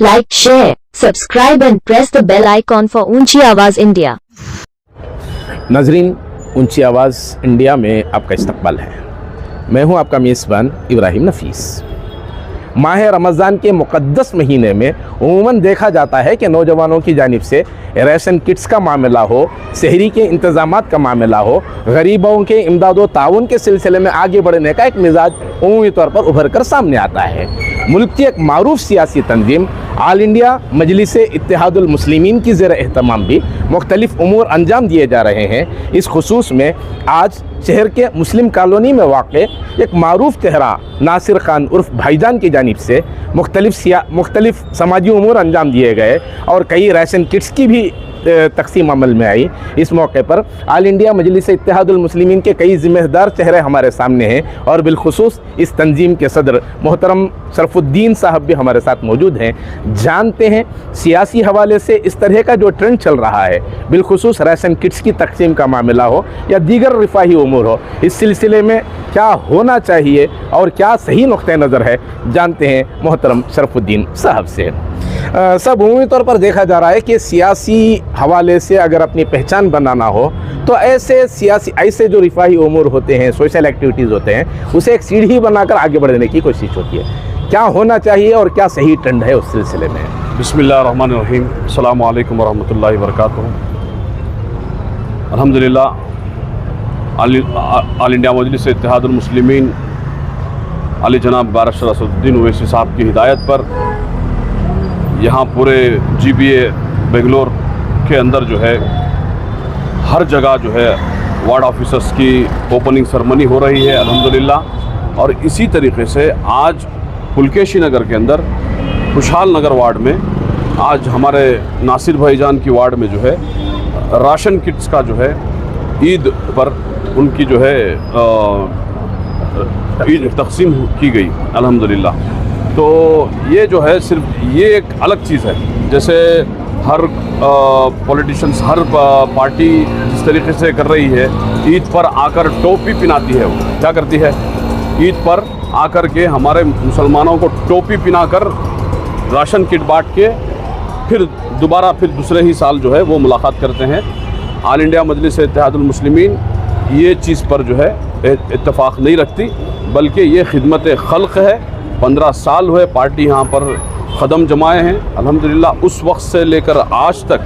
Like, share, subscribe and press the bell icon for ऊंची आवाज़ India. नाजरीन, ऊंची आवाज़ इंडिया में आपका इस्तकबाल है। मैं हूं आपका मेज़बान इब्राहिम नफीस। माह रमज़ान के मुक़द्दस महीने में उमूमन देखा जाता है कि नौजवानों की जानिब से राशन किट्स का मामला हो, सहरी के इंतज़ामात का मामला हो, गरीबों के इमदाद व ताउन के सिलसिले में आगे बढ़ने का एक मिजाज उमूमी तौर पर उभर कर सामने आता है। मुल्क की एक मारूफ सियासी तंजीम आल इंडिया मजलिस इत्तेहादुल मुस्लिमीन की ज़ेर एहतमाम भी मुख्तलिफ उमूर अंजाम दिए जा रहे हैं। इस खुसूस में आज शहर के मुस्लिम कॉलोनी में वाक़े एक मारूफ चेहरा नासिर खान उर्फ भाईजान की जानिब से मुख्तलिफ समाजी उमूर अंजाम दिए गए और कई राशन किट्स की भी तकसीम अमल में आई। इस मौके पर आल इंडिया मजलिस इत्तेहादुल मुस्लिमीन के कई ज़िम्मेदार चेहरे हमारे सामने हैं और बिलखुसूस इस तंजीम के सदर मोहतरम शरफुद्दीन साहब भी हमारे साथ मौजूद हैं। जानते हैं सियासी हवाले से इस तरह का जो ट्रेंड चल रहा है, बिलखुसूस राशन किट्स की तकसीम का मामला हो या दीगर रिफाही उमूर हो, इस सिलसिले में क्या होना चाहिए और क्या सही नुक्ते नज़र है, जानते हैं मोहतरम शरफुद्दीन साहब से। सब उमूमी तौर पर देखा जा रहा है कि सियासी हवाले से अगर अपनी पहचान बनाना हो तो ऐसे जो रिफाही उमूर होते हैं, सोशल एक्टिविटीज़ होते हैं, उसे एक सीढ़ी बनाकर आगे बढ़ने की कोशिश होती है। क्या होना चाहिए और क्या सही ट्रेंड है उस सिलसिले में? बिस्मिल्लाहिर्रहमानिर्रहीम, अस्सलामु अलैकुम वरहमतुल्लाहि वबरकातुहू। अल्हम्दुलिल्लाह, आल इंडिया मजलिस इत्तेहादुल मुस्लिमीन अली जनाब बारिश रसूलुद्दीन ओवैसी साहब की हिदायत पर यहाँ पूरे GBA बेंगलोर के अंदर जो है हर जगह जो है वार्ड ऑफिसर्स की ओपनिंग सेरेमनी हो रही है अल्हम्दुलिल्लाह। और इसी तरीके से आज पुलकेशी नगर के अंदर खुशहाल नगर वार्ड में आज हमारे नासिर भाईजान की वार्ड में जो है राशन किट्स का जो है ईद पर उनकी जो है ईद तकसीम की गई अल्हम्दुलिल्लाह। तो ये जो है सिर्फ ये एक अलग चीज़ है, जैसे हर पॉलिटिशियंस हर पार्टी जिस तरीके से कर रही है, ईद पर आकर टोपी पिनाती है। वो क्या करती है, ईद पर आकर के हमारे मुसलमानों को टोपी पिनाकर राशन किट बांट के फिर दोबारा फिर दूसरे ही साल जो है वो मुलाकात करते हैं। आल इंडिया मजलिस इत्तेहादुल मुस्लिमीन ये चीज़ पर जो है इत्तेफाक नहीं रखती, बल्कि ये खिदमत खल्क़ है। 15 साल हुए पार्टी यहाँ पर कदम जमाए हैं अल्हम्दुलिल्लाह। उस वक्त से लेकर आज तक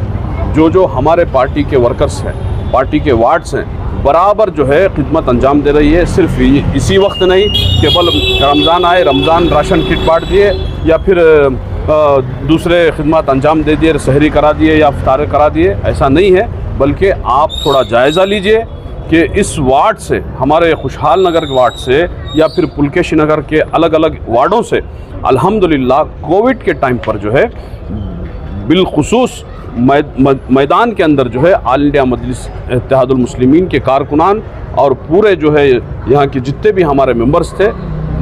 जो हमारे पार्टी के वर्कर्स हैं, पार्टी के वार्ड्स हैं, बराबर जो है खिदमत अंजाम दे रही है। सिर्फ इसी वक्त नहीं, केवल रमज़ान आए, रमज़ान राशन किट बांट दिए या फिर दूसरे खिदमत अंजाम दे दिए, सहरी करा दिए या इफ्तार करा दिए, ऐसा नहीं है। बल्कि आप थोड़ा जायज़ा लीजिए कि इस वार्ड से, हमारे खुशहाल नगर के वार्ड से या फिर पुलकेशी नगर के अलग अलग वार्डों से अल्हम्दुलिल्लाह कोविड के टाइम पर जो है बिलखुसूस मैदान के अंदर जो है आल इंडिया मजलिस इत्तेहादुल मुस्लिमीन के कारकुनान और पूरे जो है यहाँ के जितने भी हमारे मेंबर्स थे,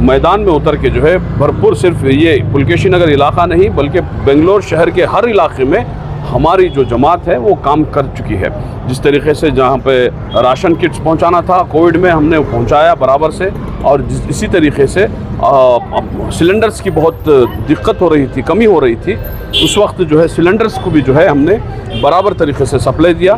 मैदान में उतर के जो है भरपूर, सिर्फ ये पुलकेशी नगर इलाका नहीं बल्कि बेंगलोर शहर के हर इलाके में हमारी जो जमात है वो काम कर चुकी है। जिस तरीके से जहाँ पे राशन किट्स पहुँचाना था कोविड में, हमने पहुँचाया बराबर से। और इसी तरीके से सिलेंडर्स की बहुत दिक्कत हो रही थी, कमी हो रही थी, उस वक्त जो है सिलेंडर्स को भी जो है हमने बराबर तरीके से सप्लाई दिया।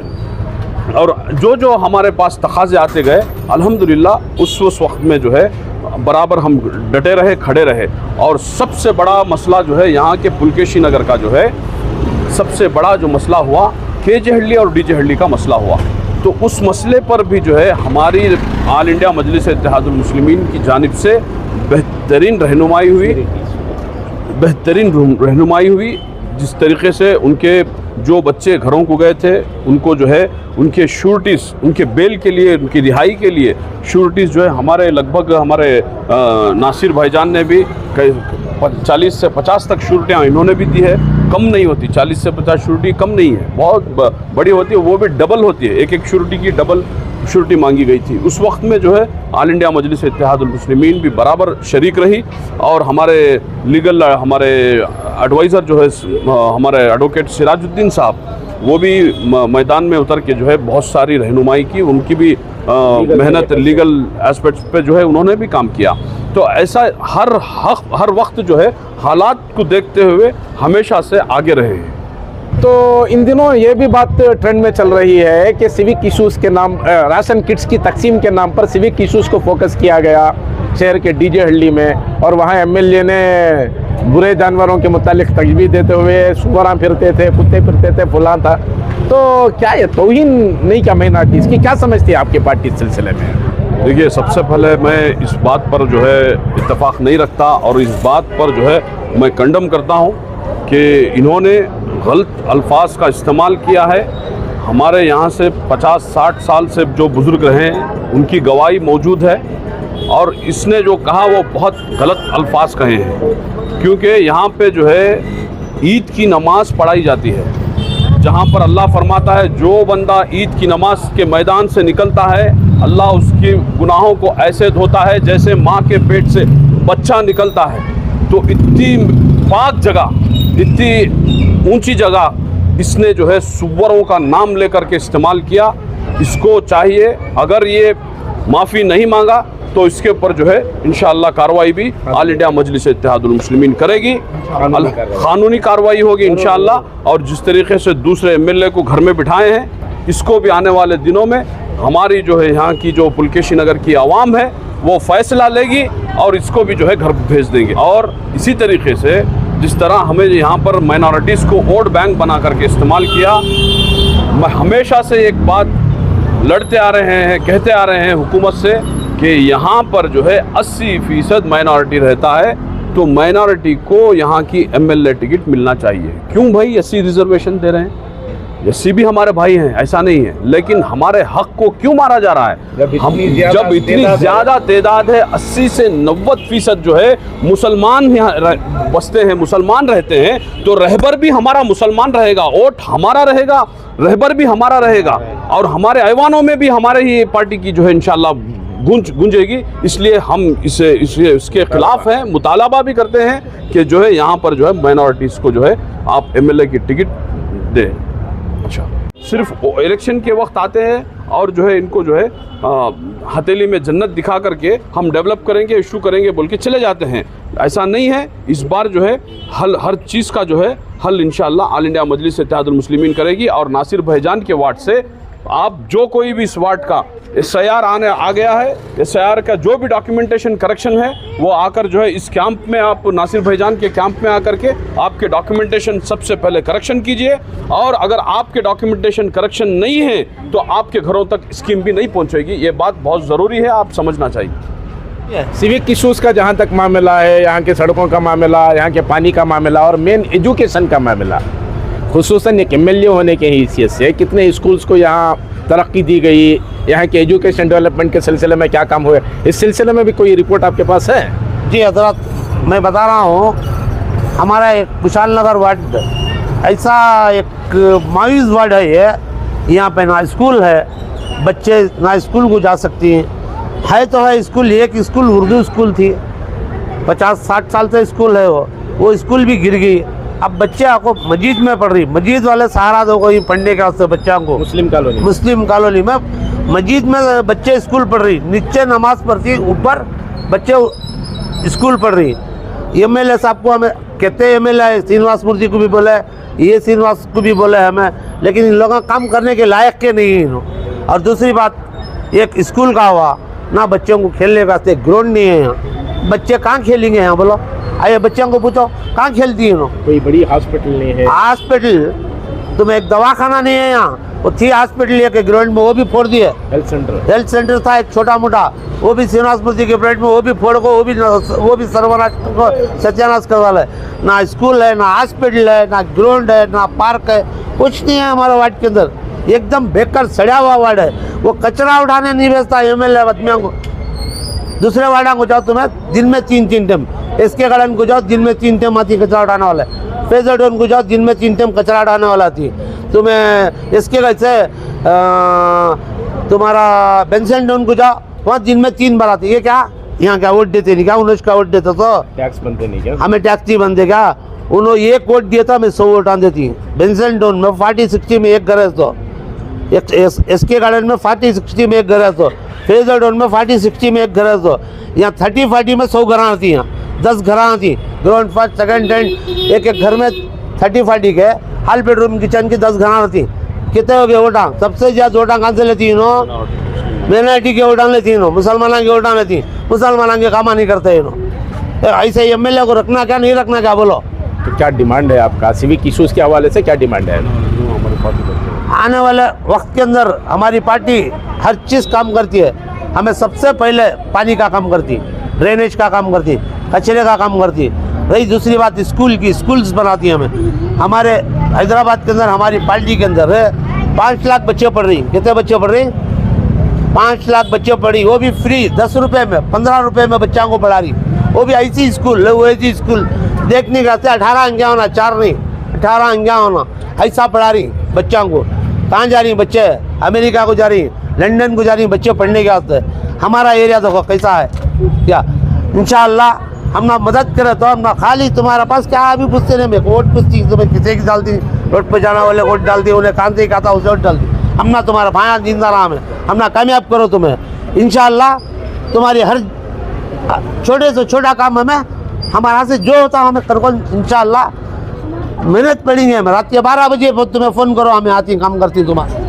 और जो हमारे पास तकाज़े आते गए अल्हम्दुलिल्लाह उस वक्त में जो है बराबर हम डटे रहे, खड़े रहे। और सबसे बड़ा मसला जो है यहाँ के पुलकेशी नगर का जो है सबसे बड़ा जो मसला हुआ, KJ हडली और DJ हडली का मसला हुआ। तो उस मसले पर भी जो है हमारी आल इंडिया मजलिस इत्तेहादुल मुस्लिमीन की जानिब से बेहतरीन रहनुमाई हुई। जिस तरीके से उनके जो बच्चे घरों को गए थे उनको जो है उनके श्योरिटीज़, उनके बेल के लिए, उनकी रिहाई के लिए श्योरिटीज़ जो है हमारे लगभग हमारे नासिर भाईजान ने भी 40 से 50 तक श्योरिटियाँ इन्होंने भी दी है। कम नहीं होती, 40 से 50 श्योरिटी कम नहीं है, बहुत बड़ी होती है, वो भी डबल होती है। एक श्योरिटी की डबल श्योरिटी मांगी गई थी। उस वक्त में जो है आल इंडिया मजलिस इत्तेहादुल मुस्लिमीन भी बराबर शरीक रही। और हमारे लीगल हमारे एडवाइज़र जो है हमारे एडवोकेट सिराजुद्दीन साहब, वो भी मैदान में उतर के जो है बहुत सारी रहनुमाई की, उनकी भी मेहनत लीगल एस्पेक्ट्स पे जो है उन्होंने भी काम किया। तो ऐसा हर वक्त जो है हालात को देखते हुए हमेशा से आगे रहे हैं। तो इन दिनों ये भी बात ट्रेंड में चल रही है कि सिविक इश्यूज़ के नाम, राशन किट्स की तकसीम के नाम पर सिविक इश्यूज़ को फोकस किया गया शहर के डीजे हल्ली में, और वहाँ एमएलए ने बुरे जानवरों के मुतालिक तजवीज़ देते हुए सुअरां फिरते थे, कुत्ते फिरते थे, फुलां था। तो क्या ये तौहीन नहीं क्या माइनॉरिटीज़ की, क्या समझती है आपकी पार्टी इस सिलसिले में? देखिए, सबसे पहले मैं इस बात पर जो है इत्तेफाक नहीं रखता और इस बात पर जो है मैं कंडम करता हूँ कि इन्होंने गलत अल्फाज का इस्तेमाल किया है। हमारे यहाँ से 50-60 साल से जो बुज़ुर्ग रहे हैं उनकी गवाही मौजूद है, और इसने जो कहा वो बहुत गलत अल्फाज कहे हैं, क्योंकि यहाँ पे जो है ईद की नमाज़ पढ़ाई जाती है, जहाँ पर अल्लाह फरमाता है जो बंदा ईद की नमाज के मैदान से निकलता है अल्लाह उसके गुनाहों को ऐसे धोता है जैसे माँ के पेट से बच्चा निकलता है। तो इतनी पाक जगह, इतनी ऊंची जगह इसने जो है सुअरों का नाम लेकर के इस्तेमाल किया। इसको चाहिए, अगर ये माफ़ी नहीं मांगा तो इसके ऊपर जो है इंशाअल्लाह कार्रवाई भी ऑल इंडिया मजलिस इत्तेहादुल मुस्लिमीन करेगी, कानूनी कार्रवाई होगी इंशाअल्लाह। और जिस तरीके से दूसरे एमएलए को घर में बिठाए हैं, इसको भी आने वाले दिनों में हमारी जो है यहाँ की जो पुलकेशी नगर की आवाम है वो फैसला लेगी और इसको भी जो है घर भेज देंगे। और इसी तरीके से जिस तरह हमें यहाँ पर माइनॉरिटीज़ को वोट बैंक बना करके इस्तेमाल किया, मैं हमेशा से एक बात लड़ते आ रहे हैं, कहते आ रहे हैं हुकूमत से कि यहाँ पर जो है 80% माइनॉरिटी रहता है, तो माइनॉरिटी को यहाँ की एमएलए टिकट मिलना चाहिए। क्यों भाई 80 रिजर्वेशन दे रहे हैं? 80 भी हमारे भाई हैं, ऐसा नहीं है, लेकिन हमारे हक को क्यों मारा जा रहा है? जब इतनी ज़्यादा तादाद है, 80 से 90% जो है मुसलमान यहाँ बसते हैं, मुसलमान रहते हैं, तो रहबर भी हमारा मुसलमान रहेगा, वोट हमारा रहेगा, रहबर भी हमारा रहेगा, और हमारे ऐवानों में भी हमारे ही पार्टी की जो है इंशाल्लाह गूंजेगी। इसलिए हम इसके खिलाफ हैं, मुतालबा भी करते हैं कि जो है यहाँ पर जो है माइनॉरिटीज़ को जो है आप एमएलए की टिकट दें। अच्छा, सिर्फ इलेक्शन के वक्त आते हैं और जो है इनको जो है हथेली में जन्नत दिखा करके हम डेवलप करेंगे, इशू करेंगे बोल के चले जाते हैं। ऐसा नहीं है। इस बार जो है हर चीज़ का जो है हल इंशाअल्लाह ऑल इंडिया मजलिस इत्तेहादुल मुस्लिमीन करेगी। और नासिर भाईजान के वार्ड से आप जो कोई भी इस वार्ड का SIR आने आ गया है, SIR का जो भी डॉक्यूमेंटेशन करेक्शन है वो आकर जो है इस कैंप में, आप नासिर भाईजान के कैंप में आकर के आपके डॉक्यूमेंटेशन सबसे पहले करेक्शन कीजिए। और अगर आपके डॉक्यूमेंटेशन करेक्शन नहीं है तो आपके घरों तक स्कीम भी नहीं पहुंचेगी। ये बात बहुत ज़रूरी है, आप समझना चाहिए। सिविक इश्यूज़ का जहाँ तक मामला है, यहाँ के सड़कों का मामला, यहाँ के पानी का मामला और मेन एजुकेशन का मामला, खुसूसन एक MLA होने के हैसियत से कितने स्कूल्स को यहाँ तरक्की दी गई, यहाँ के एजुकेशन डेवलपमेंट के सिलसिले में क्या काम हुए, इस सिलसिले में भी कोई रिपोर्ट आपके पास है? जी हजरत, मैं बता रहा हूँ, हमारा एक कुशाल नगर वार्ड ऐसा एक मायूस वार्ड है ये। यहाँ पे ना स्कूल है, बच्चे ना स्कूल को जा सकती हैं। है तो है स्कूल, एक स्कूल उर्दू स्कूल थी, 50-60 साल से स्कूल है वो स्कूल भी गिर गई। अब बच्चे आपको मस्जिद में पढ़ रही, मस्जिद वाले सहारा दो कोई पढ़ने के वास्ते बच्चों को। मुस्लिम कॉलोनी में मस्जिद में बच्चे स्कूल पढ़ रही, नीचे नमाज पढ़ती, ऊपर बच्चे स्कूल पढ़ रही। MLA साहब को हमें कहते हैं, MLA श्रीनिवास मूर्ति को भी बोले, ये श्रीनिवास को भी बोले हमें, लेकिन इन लोगों का काम करने के लायक के नहीं है। और दूसरी बात, एक स्कूल का हुआ ना, बच्चों को खेलने का वास्ते ग्राउंड नहीं है यहाँ। बच्चे कहाँ खेलेंगे यहाँ बोलो? आइए बच्चों को पूछो कहाँ खेलती है? कोई बड़ी हॉस्पिटल नहीं है। हॉस्पिटल तुम्हें एक दवाखाना नहीं है यहाँ, वो थी हॉस्पिटल एक ग्राउंड में, वो भी फोड़ दिए। हेल्थ सेंटर था एक छोटा मोटा, वो भी श्रीनिवास मूर्ति के ग्राउंड में, वो भी फोड़ को, वो भी सर्वनाश को सत्यानाश करवा है। ना स्कूल है, ना हॉस्पिटल है, ना ग्राउंड है, ना पार्क है, कुछ नहीं है हमारे वार्ड के अंदर। एकदम बेकार सड़ा हुआ वार्ड है। वो कचरा उठाने नहीं भेजता MLA बदमियों को। दूसरे वार्डा को जाओ तुम्हें दिन में 3 टाइम, इसके गार्डन को जाओ दिन में 3 टाइम आती कचरा उठाने वाला, फेजरडोन को जाओ दिन में 3 टाइम कचरा उठाने वाला थी। तुम्हें इसके कैसे तुम्हारा बेंसेंडोन को जाओ, वहाँ दिन में 3 बार आती है। क्या यहाँ क्या वोट देते नहीं क्या? 19 का वोट देते तो टैक्स बनते नहीं क्या? हमें टैक्स नहीं बनते क्या? उन्होंने एक वोट दिया था, मैं 100 वोट आन देती। बेंसनटाउन में 40-60 में एक घर है, तो SK गार्डन में 40-60 में एक घर है, तो फेजर टाउन में 40-60 में एक घर है, तो यहाँ 30-40 में 100 घर आती। यहाँ 10 घर आती, ग्राउंड फर्स्ट सेकंड टेंट, एक घर में 30-40 के हॉल बेडरूम किचन की 10 घर आती। कितने हो गए वोटा? सबसे ज़्यादा वोटा कहाँ से लेती इनो? माइनॉरिटी के वोटा लेती इनो, मुसलमानों के वोटा लेती। मुसलमानों के काम नहीं करते इनो। ऐसे MLA को रखना क्या नहीं रखना क्या, बोलो? तो क्या डिमांड है आपका सिविक इश्यूज के हवाले से, क्या डिमांड है? आने वाले वक्त के अंदर हमारी पार्टी हर चीज़ काम करती है। हमें सबसे पहले पानी का काम करती, ड्रेनेज का काम करती, कचरे का काम करती। रही दूसरी बात स्कूल की, स्कूल्स बनाती हमें। हमारे हैदराबाद के अंदर हमारी पार्टी के अंदर 5 लाख बच्चे पढ़ रही। कितने बच्चे पढ़ रही? 5 लाख बच्चे पढ़ी, वो भी फ्री, 10 रुपये में, 15 रुपये में बच्चों को पढ़ा रही। वो भी ऐसी स्कूल, वो ऐसी स्कूल देखने का 18 अंकिया होना, 4 नहीं 18 अंकिया होना, ऐसा पढ़ा रही बच्चों को। कहाँ जा रही बच्चे? अमेरिका को जा रही, लंदन को जा रही बच्चे पढ़ने के वास्ते। हमारा एरिया देखो कैसा है। क्या इंशाअल्लाह हम ना मदद करे तो हम ना खाली तुम्हारे पास क्या अभी पूछते नहीं, मैं वोट पूछती तुम्हें किसी की डालती, रोड पर जाना वाले वोट डालती, उन्हें कांते ही कहता उसे वोट डालती। हम ना तुम्हारा भाया जिंदा राम है, हम ना कामयाब करो तुम्हें इंशाअल्लाह। तुम्हारी हर छोटे से छोटा काम हमें हमारा से जो होता है हमें करो इंशाअल्लाह। मेहनत पड़ेंगे हम, रात के 12 बजे तुम्हें फ़ोन करो, हमें आती काम करती तुम्हारा।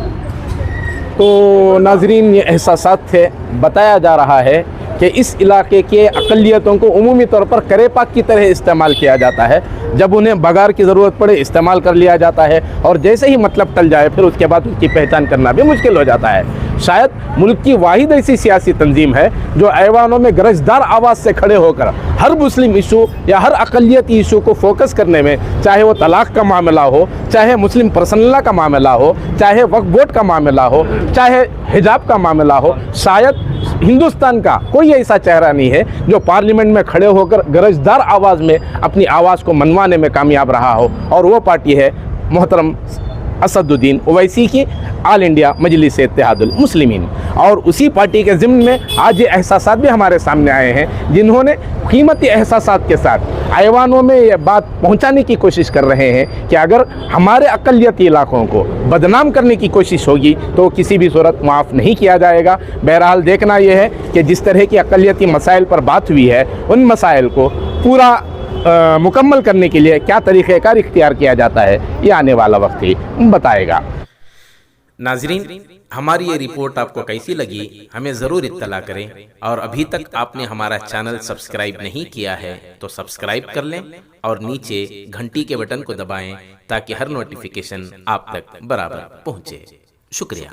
तो नाजरीन, ये एहसासात थे। बताया जा रहा है कि इस इलाके के अक़लियतों को उमूमी तौर पर करेपाक की तरह इस्तेमाल किया जाता है। जब उन्हें बगार की ज़रूरत पड़े इस्तेमाल कर लिया जाता है, और जैसे ही मतलब टल जाए फिर उसके बाद उनकी पहचान करना भी मुश्किल हो जाता है। शायद मुल्क की वाहिद ऐसी सियासी तंजीम है जो ऐवानों में गरजदार आवाज़ से खड़े होकर हर मुस्लिम इशू या हर अक़लियती इशू को फोकस करने में, चाहे वो तलाक़ का मामला हो, चाहे मुस्लिम पर्सनल का मामला हो, चाहे वक्फ बोर्ड का मामला हो, चाहे हिजाब का मामला हो, शायद हिंदुस्तान का कोई ऐसा चेहरा नहीं है जो पार्लियामेंट में खड़े होकर गरजदार आवाज़ में अपनी आवाज़ को मनवाने में कामयाब रहा हो। और वो पार्टी है मोहतरम असदुद्दीन ओवैसी की ऑल इंडिया मजलिस इत्तेहादुल मुस्लिमीन। और उसी पार्टी के ज़िम्न में आज ये एहसासात भी हमारे सामने आए हैं, जिन्होंने कीमती एहसासात के साथ ऐवानों में ये बात पहुंचाने की कोशिश कर रहे हैं कि अगर हमारे अक़लियती इलाकों को बदनाम करने की कोशिश होगी तो किसी भी सूरत माफ़ नहीं किया जाएगा। बहरहाल देखना यह है कि जिस तरह की अक़लियती मसाइल पर बात हुई है, उन मसाइल को पूरा मुकम्मल करने के लिए क्या तरीक़ेकार इख्तियार किया जाता है, ये आने वाला वक्त ही बताएगा। नाजरीन, हमारी ये रिपोर्ट आपको कैसी लगी हमें ज़रूर इत्तला करें, और अभी तक आपने हमारा चैनल सब्सक्राइब नहीं किया है तो सब्सक्राइब कर लें और नीचे घंटी के बटन को दबाएं ताकि हर नोटिफिकेशन आप तक बराबर पहुँचे। शुक्रिया।